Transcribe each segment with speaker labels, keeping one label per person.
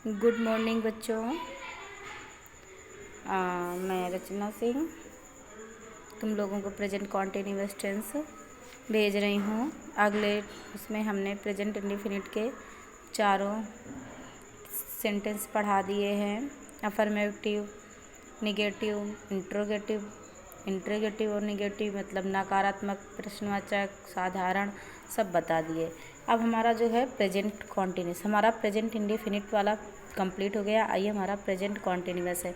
Speaker 1: Good morning बच्चों। मैं रचना सिंह तुम लोगों को प्रेजेंट कॉन्टिन्यूअस टेंस भेज रही हूँ। अगले उसमें हमने प्रेजेंट इंडेफिनिट के चारों सेंटेंस पढ़ा दिए हैं। अफर्मेटिव, निगेटिव, इंट्रोगेटिव और निगेटिव मतलब नकारात्मक, प्रश्नवाचक, साधारण सब बता दिए। अब हमारा जो है प्रेजेंट कॉन्टिन्यूस, हमारा प्रेजेंट इंडेफिनिट वाला कंप्लीट हो गया। आइए हमारा प्रेजेंट कॉन्टिन्यूस है।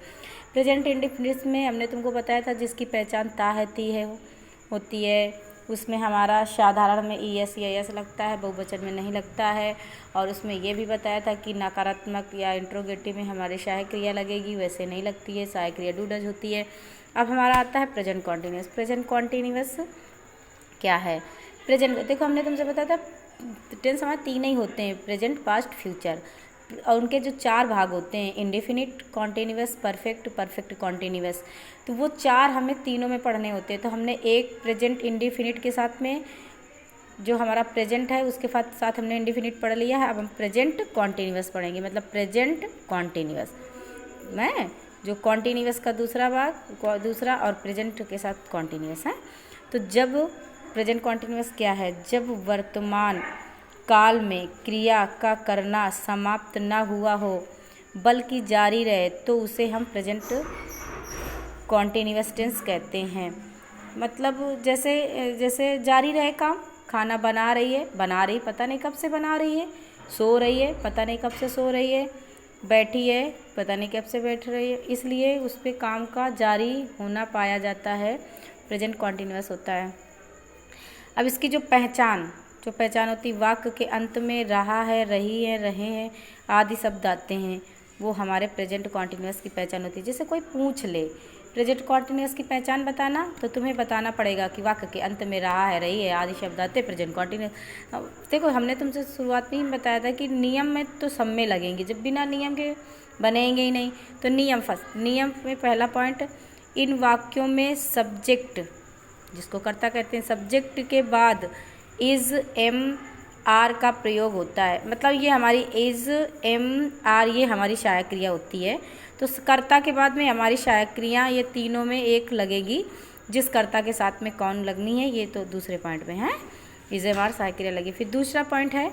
Speaker 1: प्रेजेंट इंडेफिनिट में हमने तुमको बताया था जिसकी पहचान ता होती है उसमें हमारा साधारण में ES या एस लगता है, बहुवचन में नहीं लगता है। और उसमें ये भी बताया था कि नकारात्मक या इंट्रोगेटिव में हमारी सहायक क्रिया लगेगी, वैसे नहीं लगती है, सहायक क्रिया डू डज होती है। अब हमारा आता है प्रेजेंट कॉन्टिन्यूस। प्रेजेंट कॉन्टिन्यूस क्या है? प्रेजेंट देखो हमने तुमसे बताया था टेंस हमारे तीन ही होते हैं, प्रेजेंट, पास्ट, फ्यूचर, और उनके जो चार भाग होते हैं indefinite, continuous, perfect, perfect continuous. तो वो चार हमें तीनों में पढ़ने होते हैं। तो हमने एक प्रेजेंट इंडेफिनिट के साथ में जो हमारा प्रेजेंट है उसके साथ हमने इंडेफिनिट पढ़ लिया है। अब हम प्रेजेंट कॉन्टिन्यूअस पढ़ेंगे, मतलब प्रेजेंट कॉन्टिन्यूअस में जो कॉन्टिन्यूअस का दूसरा भाग, दूसरा और प्रेजेंट के साथ कॉन्टिन्यूअस है। तो जब प्रेजेंट कॉन्टिन्यूअस क्या है? जब वर्तमान काल में क्रिया का करना समाप्त न हुआ हो बल्कि जारी रहे तो उसे हम प्रेजेंट कॉन्टिन्यूअस टेंस कहते हैं। मतलब जैसे जारी रहे काम, खाना बना रही पता नहीं कब से बना रही है, सो रही है पता नहीं कब से सो रही है, बैठी है पता नहीं कब से बैठ रही है, इसलिए उस पर काम का जारी होना पाया जाता है, प्रेजेंट कॉन्टिन्यूअस होता है। अब इसकी जो पहचान होती है, वाक्य के अंत में रहा है, रही है, रहे हैं आदि शब्द आते हैं, वो हमारे प्रेजेंट कॉन्टिन्यूअस की पहचान होती है। जैसे कोई पूछ ले प्रेजेंट कॉन्टिन्यूअस की पहचान बताना, तो तुम्हें बताना पड़ेगा कि वाक्य के अंत में रहा है, रही है आदि शब्द आते प्रेजेंट कॉन्टिन्यूअस। देखो हमने तुमसे शुरुआत में ही बताया था कि नियम में तो सब में लगेंगे, जब बिना नियम के बनेंगे ही नहीं। तो नियम फर्स्ट, नियम में पहला पॉइंट, इन वाक्यों में सब्जेक्ट जिसको कर्ता कहते हैं, सब्जेक्ट के बाद इज एम आर का प्रयोग होता है। मतलब ये हमारी इज एम आर ये हमारी सहायक क्रिया होती है। तो कर्ता के बाद में हमारी सहायक क्रिया ये तीनों में एक लगेगी, जिस कर्ता के साथ में कौन लगनी है ये तो दूसरे पॉइंट में है, इज एम आर सहायक क्रिया लगी। फिर दूसरा पॉइंट है,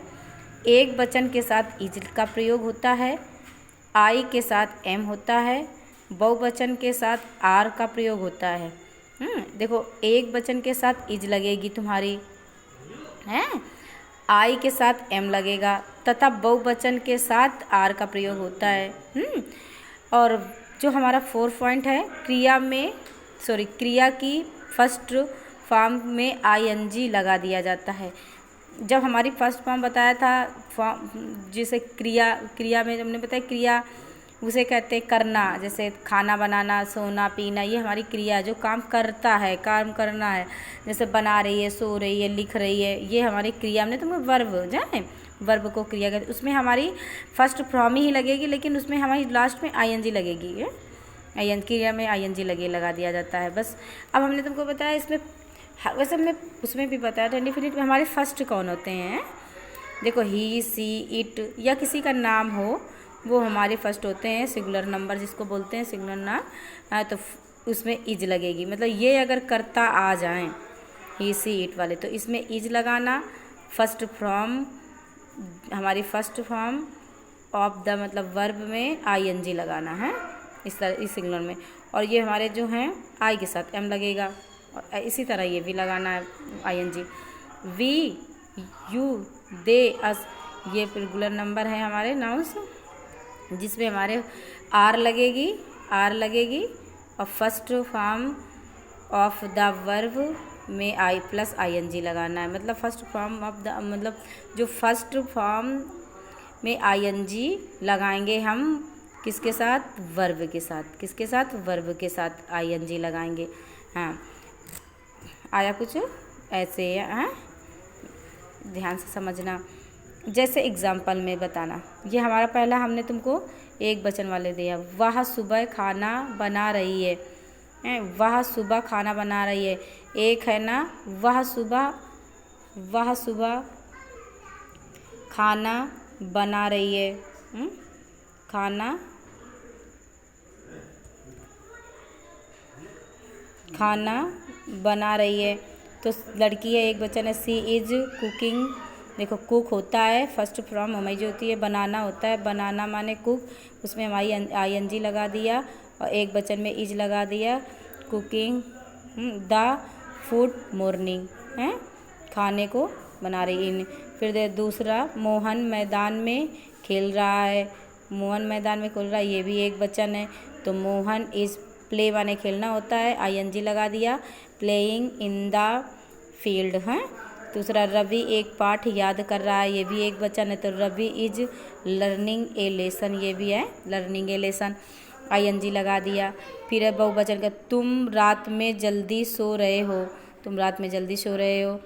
Speaker 1: एक वचन के साथ इज का प्रयोग होता है, आई के साथ एम होता है, बहुवचन के साथ आर का प्रयोग होता है। देखो एक वचन के साथ इज लगेगी तुम्हारी है, आई के साथ एम लगेगा, तथा बहुवचन के साथ आर का प्रयोग होता है। और जो हमारा 4 पॉइंट है, क्रिया की फर्स्ट फॉर्म में ING लगा दिया जाता है। जब हमारी फर्स्ट फॉर्म बताया था, जैसे क्रिया में हमने बताया क्रिया उसे कहते हैं करना, जैसे खाना बनाना, सोना, पीना, ये हमारी क्रिया जो काम करता है, काम करना है। जैसे बना रही है, सो रही है, लिख रही है, ये हमारी क्रिया। हमने तुम्हें वर्ब को क्रिया कहते, उसमें हमारी फर्स्ट फॉर्म ही लगेगी, लेकिन उसमें हमारी लास्ट में ING लगेगी। क्रिया में ING लगा दिया जाता है बस। अब हमने तुमको बताया इसमें, वैसे हमने उसमें भी बताया था इंडेफिनिट में हमारे फर्स्ट कौन होते हैं। देखो ही, सी, इट या किसी का नाम हो वो हमारे फर्स्ट होते हैं, सिंगुलर नंबर जिसको बोलते हैं, सिंगुलर नाम। तो उसमें इज लगेगी, मतलब ये अगर कर्ता आ जाएं ही, सी, इट वाले, तो इसमें इज लगाना। फर्स्ट फॉर्म हमारी फर्स्ट फॉर्म ऑफ द मतलब वर्ब में ING लगाना है इस तरह, इस सिंगुलर में। और ये हमारे जो हैं आई के साथ एम लगेगा, और इसी तरह ये भी लगाना है ING। वी, यू, दे, अस, ये रेगुलर नंबर है हमारे नाउन्स, जिसमें हमारे आर लगेगी और first form of the verb में I प्लस ING लगाना है। मतलब फर्स्ट फॉर्म ऑफ द मतलब जो फर्स्ट फॉर्म में ING लगाएंगे हम किसके साथ? वर्ब के साथ। किसके साथ? वर्ब के साथ ING लगाएंगे। हाँ, आया कुछ ऐसे है, ध्यान से समझना। जैसे एग्जाम्पल में बताना, ये हमारा पहला हमने तुमको एक वचन वाले दिया, वह सुबह खाना बना रही है, वह सुबह खाना बना रही है। एक है ना, वह सुबह खाना बना रही है, खाना खाना बना रही है। तो लड़की है, एक वचन है, सी इज कुकिंग। देखो कुक होता है, फर्स्ट फॉर्म हमारी जो होती है बनाना होता है, बनाना माने कुक, उसमें हमारी ING लगा दिया और एक वचन में इज लगा दिया, कुकिंग द फूड मॉर्निंग है, खाने को बना रही इन। फिर दूसरा, मोहन मैदान में खेल रहा है। मोहन मैदान में खेल रहा है, ये भी एक वचन है। तो मोहन इज प्ले माने खेलना होता है, ING लगा दिया, प्लेइंग इन द फील्ड है। दूसरा, रवि एक पाठ याद कर रहा है, ये भी एक वचन है। तो Ravi is learning a lesson, ये भी है लर्निंग ए लेसन, ING लगा दिया। फिर है बहुवचन का, तुम रात में जल्दी सो रहे हो। तुम रात में जल्दी सो रहे हो,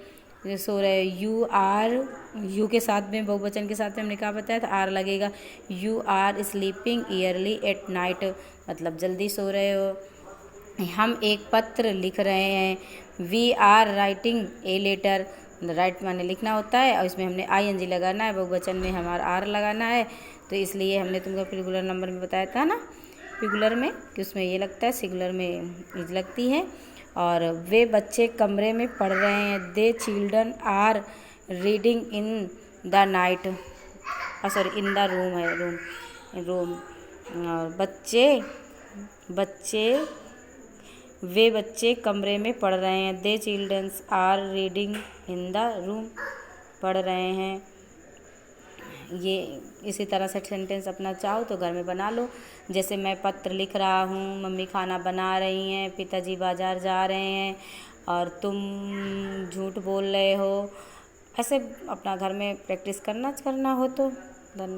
Speaker 1: यू आर, यू के साथ में बहुवचन के साथ में हमने क्या बताया था, आर लगेगा। You are sleeping early at night, मतलब जल्दी सो रहे हो। हम एक पत्र लिख रहे हैं, we are writing a letter, write माने लिखना होता है और इसमें हमने ING लगाना है, बहुवचन में हमारा आर लगाना है। तो इसलिए हमने तुमको पिंगुलर नंबर में बताया था ना, पिंगुलर में कि उसमें ये लगता है, सिंगुलर में इज लगती है। और वे बच्चे कमरे में पढ़ रहे हैं, they children are reading in the night, sorry in the room है, रूम। और वे बच्चे कमरे में पढ़ रहे हैं, they childrens are reading in the room, पढ़ रहे हैं। ये इसी तरह से सेंटेंस अपना चाहो तो घर में बना लो। जैसे मैं पत्र लिख रहा हूँ, मम्मी खाना बना रही हैं, पिताजी बाजार जा रहे हैं और तुम झूठ बोल रहे हो। ऐसे अपना घर में प्रैक्टिस करना हो तो। धन्यवाद।